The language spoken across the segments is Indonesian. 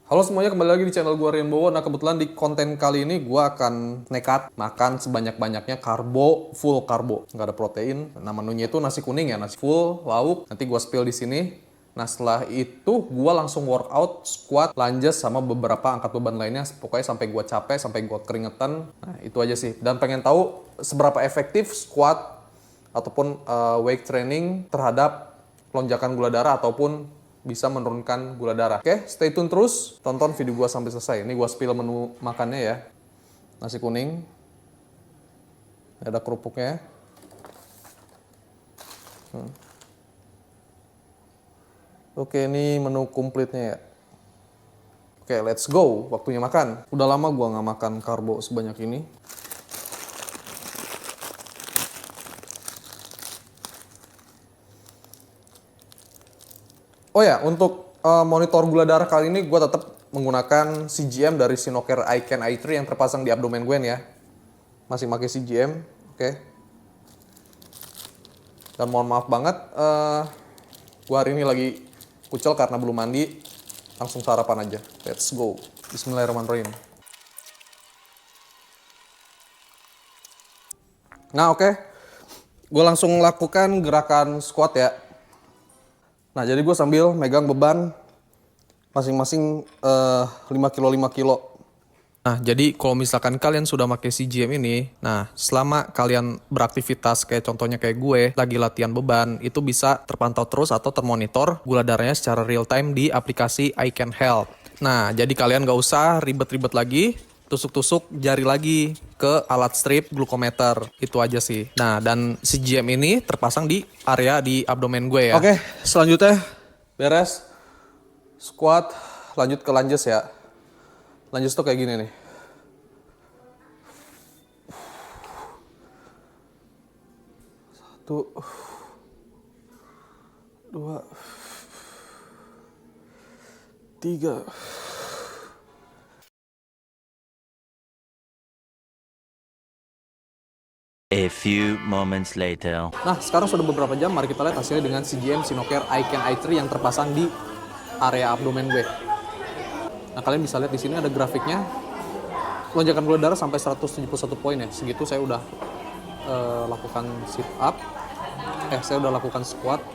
Halo semuanya, kembali lagi di channel gue Rian Bowo. Nah, kebetulan di konten kali ini gue akan nekat makan sebanyak-banyaknya karbo, full karbo. Nggak ada protein. Nah, menunya itu nasi kuning ya, nasi full, lauk. Nanti gue spill di sini. Nah, setelah itu gue langsung workout, squat, lunges, sama beberapa angkat beban lainnya. Pokoknya sampai gue capek, sampai gue keringetan. Nah, itu aja sih. Dan pengen tahu seberapa efektif squat ataupun weight training terhadap lonjakan gula darah ataupun bisa menurunkan gula darah. Oke, stay tune terus, tonton video gua sampai selesai. Ini gua spill menu makannya ya. Nasi kuning, ada kerupuknya. Oke, ini menu komplitnya ya. Oke, let's go. Waktunya makan. Udah lama gua nggak makan karbo sebanyak ini. Oh ya, untuk monitor gula darah kali ini gue tetap menggunakan CGM dari Sinocare iCan i3 yang terpasang di abdomen gue nih ya. Masih pakai CGM, oke. Dan mohon maaf banget, gue hari ini lagi kucel karena belum mandi. Langsung sarapan aja, let's go. Bismillahirrahmanirrahim. Nah oke, gue langsung lakukan gerakan squat ya. Nah, jadi gue sambil megang beban masing-masing 5 kilo 5 kilo. Nah, jadi kalau misalkan kalian sudah pakai CGM ini, nah selama kalian beraktivitas kayak contohnya kayak gue, lagi latihan beban, itu bisa terpantau terus atau termonitor gula darahnya secara real time di aplikasi iCan Health. Nah, jadi kalian gak usah ribet-ribet lagi, tusuk-tusuk jari lagi ke alat strip glukometer. Itu aja sih. Nah, dan CGM ini terpasang di area di abdomen gue ya. Oke, selanjutnya beres squat, lanjut ke lunges ya. Lunges tuh kayak gini nih. Satu, dua, tiga. A few moments later. Nah, sekarang sudah beberapa jam, mari kita lihat hasilnya dengan CGM Sinocare iCan i3 yang terpasang di area abdomen gue. Nah, kalian bisa lihat di sini ada grafiknya. Lonjakan gula darah sampai 171 poin ya. Segitu saya udah lakukan sit up. Saya udah lakukan squat.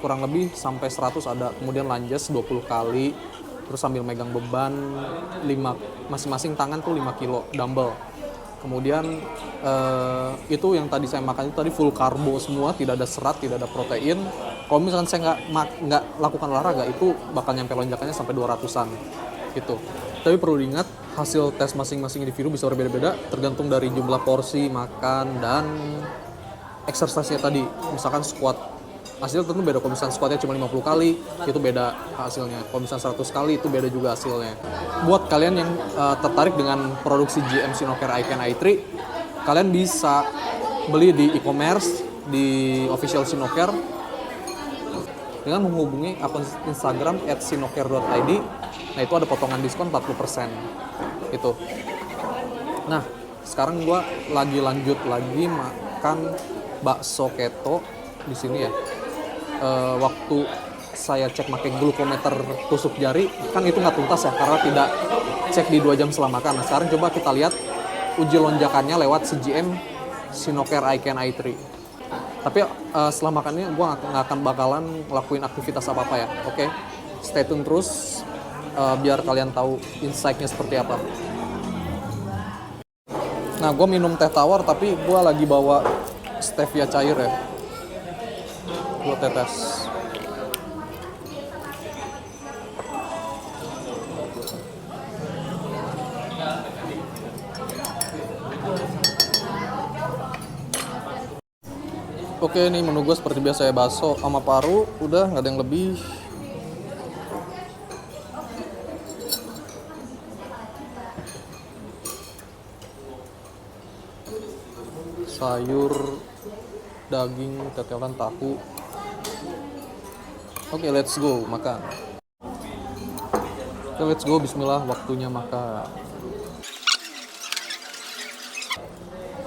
Kurang lebih sampai 100 ada. Kemudian lunges 20 kali. Terus sambil megang beban 5, masing-masing tangan tuh 5 kilo dumbbell. Kemudian itu yang tadi saya makan itu tadi full karbo semua, tidak ada serat, tidak ada protein. Kalau misalkan saya nggak lakukan olahraga, itu bakal nyampe lonjakannya sampai 200-an gitu. Tapi perlu diingat, hasil tes masing-masing individu bisa berbeda-beda tergantung dari jumlah porsi makan dan exercise-nya tadi. Misalkan squat, hasilnya tentu beda. Kalau misalkan squatnya cuma 50 kali, itu beda hasilnya. Kalau misalkan 100 kali, itu beda juga hasilnya. Buat kalian yang tertarik dengan produksi GM Sinocare iCan i3, kalian bisa beli di e-commerce, di official Sinocare, dengan menghubungi akun Instagram @sinocare.id. Nah, itu ada potongan diskon 40%. Itu. Nah, sekarang gue lanjut lagi makan bakso keto di sini ya. Waktu saya cek pakai glukometer tusuk jari, kan itu nggak tuntas ya, karena tidak cek di 2 jam setelah makan. Nah, sekarang coba kita lihat uji lonjakannya lewat CGM Sinocare iCan i3. Tapi setelah makannya gue nggak akan bakalan ngelakuin aktivitas apa-apa ya. Oke, stay tune terus biar kalian tahu insight-nya seperti apa. Nah, gue minum teh tawar tapi gue lagi bawa stevia cair ya. Gue tetes. Oke, ini menu gue seperti biasa ya, bakso sama paru, udah nggak ada yang lebih. Sayur, daging, tetelan, tahu. Oke, let's go makan. Oke, let's go, bismillah, waktunya makan.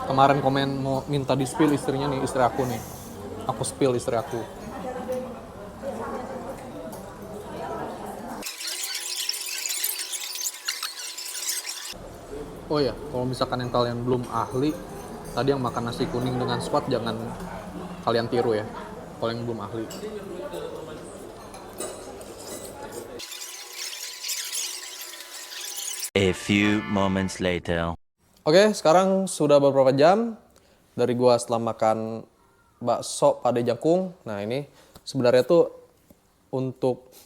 Kemarin komen mau minta di spill istrinya nih, istri aku nih. Aku spill istri aku. Oh ya, kalau misalkan yang kalian belum ahli, tadi yang makan nasi kuning dengan squat jangan kalian tiru ya. Kalau yang belum ahli. A few moments later. Oke, sekarang sudah beberapa jam dari gua setelah makan bakso pade jangkung. Nah ini sebenarnya tuh untuk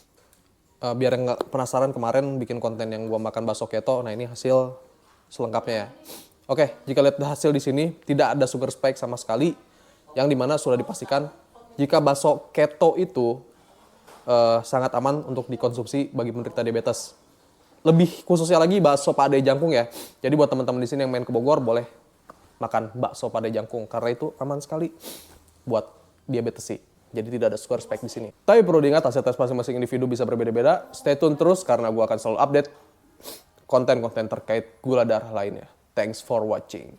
biar nggak penasaran kemarin bikin konten yang gua makan bakso keto. Nah ini hasil selengkapnya ya. Oke, jika lihat hasil di sini tidak ada sugar spike sama sekali, yang dimana sudah dipastikan jika bakso keto itu sangat aman untuk dikonsumsi bagi penderita diabetes. Lebih khususnya lagi bakso pade jangkung ya. Jadi buat teman-teman di sini yang main ke Bogor boleh makan bakso pade jangkung karena itu aman sekali buat diabetes sih. Jadi tidak ada sugar spike di sini. Tapi perlu diingat hasil tes masing-masing individu bisa berbeda-beda. Stay tune terus karena gue akan selalu update konten-konten terkait gula darah lainnya. Thanks for watching.